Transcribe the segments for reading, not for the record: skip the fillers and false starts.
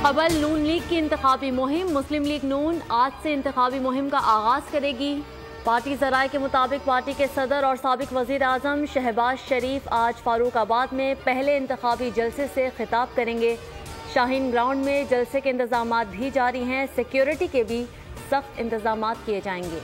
قبل نون لیگ کی انتخابی مہم، مسلم لیگ نون آج سے انتخابی مہم کا آغاز کرے گی۔ پارٹی ذرائع کے مطابق پارٹی کے صدر اور سابق وزیر اعظم شہباز شریف آج فاروق آباد میں پہلے انتخابی جلسے سے خطاب کریں گے۔ شاہین گراؤنڈ میں جلسے کے انتظامات بھی جاری ہیں، سیکیورٹی کے بھی سخت انتظامات کیے جائیں گے۔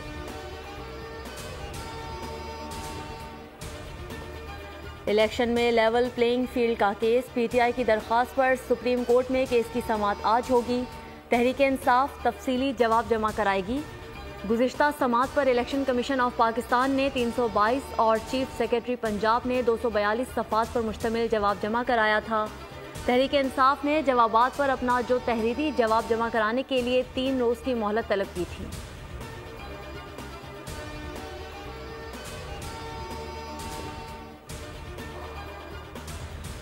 الیکشن میں لیول پلینگ فیلڈ کا کیس، پی ٹی آئی کی درخواست پر سپریم کورٹ میں کیس کی سماعت آج ہوگی۔ تحریک انصاف تفصیلی جواب جمع کرائے گی۔ گزشتہ سماعت پر الیکشن کمیشن آف پاکستان نے 322 اور چیف سیکرٹری پنجاب نے 242 صفحات پر مشتمل جواب جمع کرایا تھا۔ تحریک انصاف نے جوابات پر اپنا جو تحریری جواب جمع کرانے کے لیے 3 روز کی مہلت طلب کی تھی۔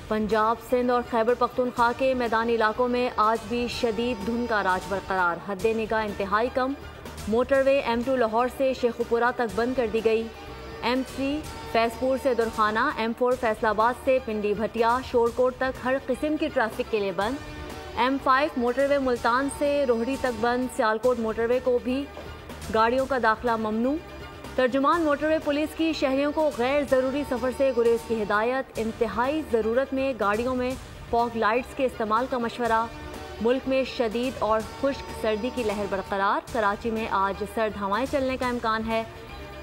پنجاب، سندھ اور خیبر پختونخوا کے میدانی علاقوں میں آج بھی شدید دھند کا راج برقرار، حد نگاہ انتہائی کم۔ موٹر وے M2 لاہور سے شیخوپورہ تک بند کر دی گئی۔ M3 فیض پور سے درخانہ، M4 فیصل آباد سے پنڈی بھٹیا شورکوٹ تک ہر قسم کی ٹریفک کے لیے بند۔ M5 موٹر وے ملتان سے روہڑی تک بند، سیالکوٹ موٹر وے کو بھی گاڑیوں کا داخلہ ممنوع۔ ترجمان موٹر وے پولیس کی شہریوں کو غیر ضروری سفر سے گریز کی ہدایت، انتہائی ضرورت میں گاڑیوں میں فوگ لائٹس کے استعمال کا مشورہ۔ ملک میں شدید اور خشک سردی کی لہر برقرار، کراچی میں آج سرد ہوائیں چلنے کا امکان ہے۔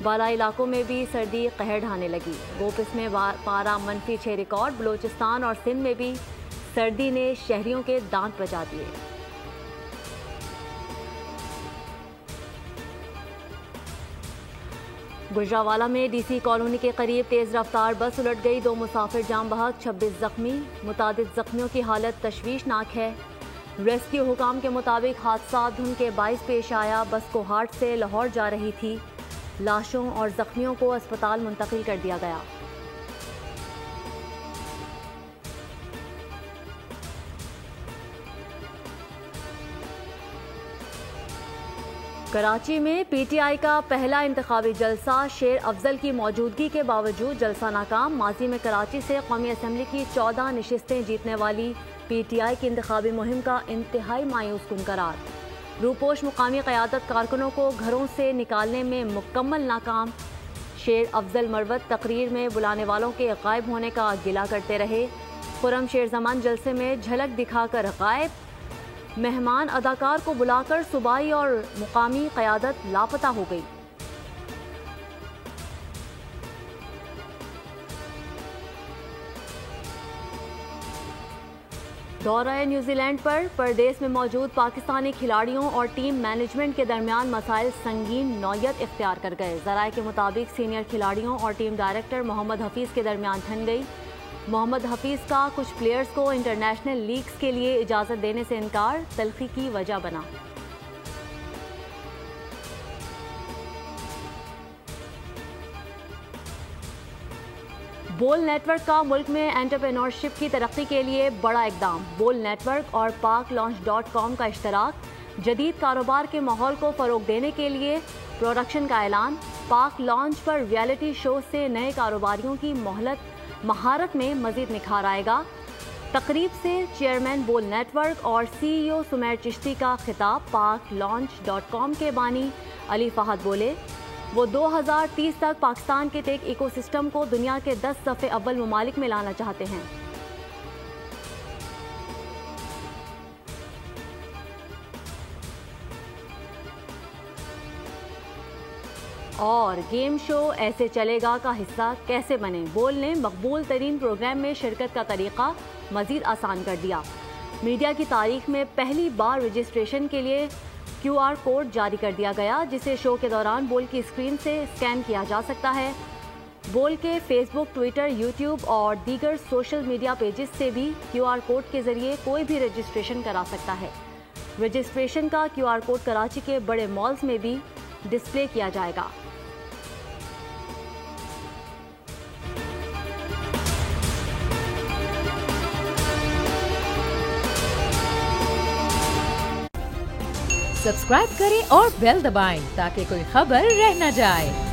بالائی علاقوں میں بھی سردی قہر ڈھانے لگی، گوپس میں پارہ -6 ریکارڈ، بلوچستان اور سندھ میں بھی سردی نے شہریوں کے دانت بجا دیے۔ گجرانوالہ میں ڈی سی کالونی کے قریب تیز رفتار بس الٹ گئی، 2 مسافر جاں بحق، 26 زخمی، متعدد زخمیوں کی حالت تشویشناک ہے۔ ریسکیو حکام کے مطابق حادثہ دھند کے باعث پیش آیا، بس کو ہاٹ سے لاہور جا رہی تھی۔ لاشوں اور زخمیوں کو اسپتال منتقل کر دیا گیا۔ کراچی میں پی ٹی آئی کا پہلا انتخابی جلسہ، شیر افضل کی موجودگی کے باوجود جلسہ ناکام۔ ماضی میں کراچی سے قومی اسمبلی کی 14 نشستیں جیتنے والی پی ٹی آئی کی انتخابی مہم کا انتہائی مایوس کن قرار۔ روپوش مقامی قیادت کارکنوں کو گھروں سے نکالنے میں مکمل ناکام۔ شیر افضل مروت تقریر میں بلانے والوں کے غائب ہونے کا گلہ کرتے رہے۔ خرم شیر زمان جلسے میں جھلک دکھا کر غائب، مہمان اداکار کو بلا کر صوبائی اور مقامی قیادت لاپتہ ہو گئی۔ دورہ نیوزی لینڈ پر پردیس میں موجود پاکستانی کھلاڑیوں اور ٹیم مینجمنٹ کے درمیان مسائل سنگین نوعیت اختیار کر گئے۔ ذرائع کے مطابق سینئر کھلاڑیوں اور ٹیم ڈائریکٹر محمد حفیظ کے درمیان ٹھن گئی۔ محمد حفیظ کا کچھ پلیئرز کو انٹرنیشنل لیگز کے لیے اجازت دینے سے انکار تلخی کی وجہ بنا۔ بول نیٹ ورک کا ملک میں انٹرپرینورشپ کی ترقی کے لیے بڑا اقدام، بول نیٹ ورک اور پاک لانچ .com کا اشتراک، جدید کاروبار کے ماحول کو فروغ دینے کے لیے پروڈکشن کا اعلان۔ پاک لانچ پر ریئلٹی شو سے نئے کاروباریوں کی مہارت میں مزید نکھار آئے گا۔ تقریب سے چیئرمین بول نیٹ ورک اور CEO سمیر چشتی کا خطاب۔ پاک لانچ .com کے بانی علی فہد بولے، وہ 2030 تک پاکستان کے ٹیک ایکو سسٹم کو دنیا کے 10 صف اول ممالک میں لانا چاہتے ہیں۔ اور گیم شو ایسے چلے گا کا حصہ کیسے بنے، بول نے مقبول ترین پروگرام میں شرکت کا طریقہ مزید آسان کر دیا۔ میڈیا کی تاریخ میں پہلی بار رجسٹریشن کے لیے QR کوڈ جاری کر دیا گیا، جسے شو کے دوران بول کی اسکرین سے اسکین کیا جا سکتا ہے۔ بول کے فیس بک، ٹویٹر، یوٹیوب اور دیگر سوشل میڈیا پیجز سے بھی QR کوڈ کے ذریعے کوئی بھی رجسٹریشن کرا سکتا ہے۔ رجسٹریشن کا QR کوڈ کراچی کے بڑے مالز میں بھی ڈسپلے کیا جائے گا۔ سبسکرائب کریں اور بیل دبائیں تاکہ کوئی خبر رہ نہ جائے۔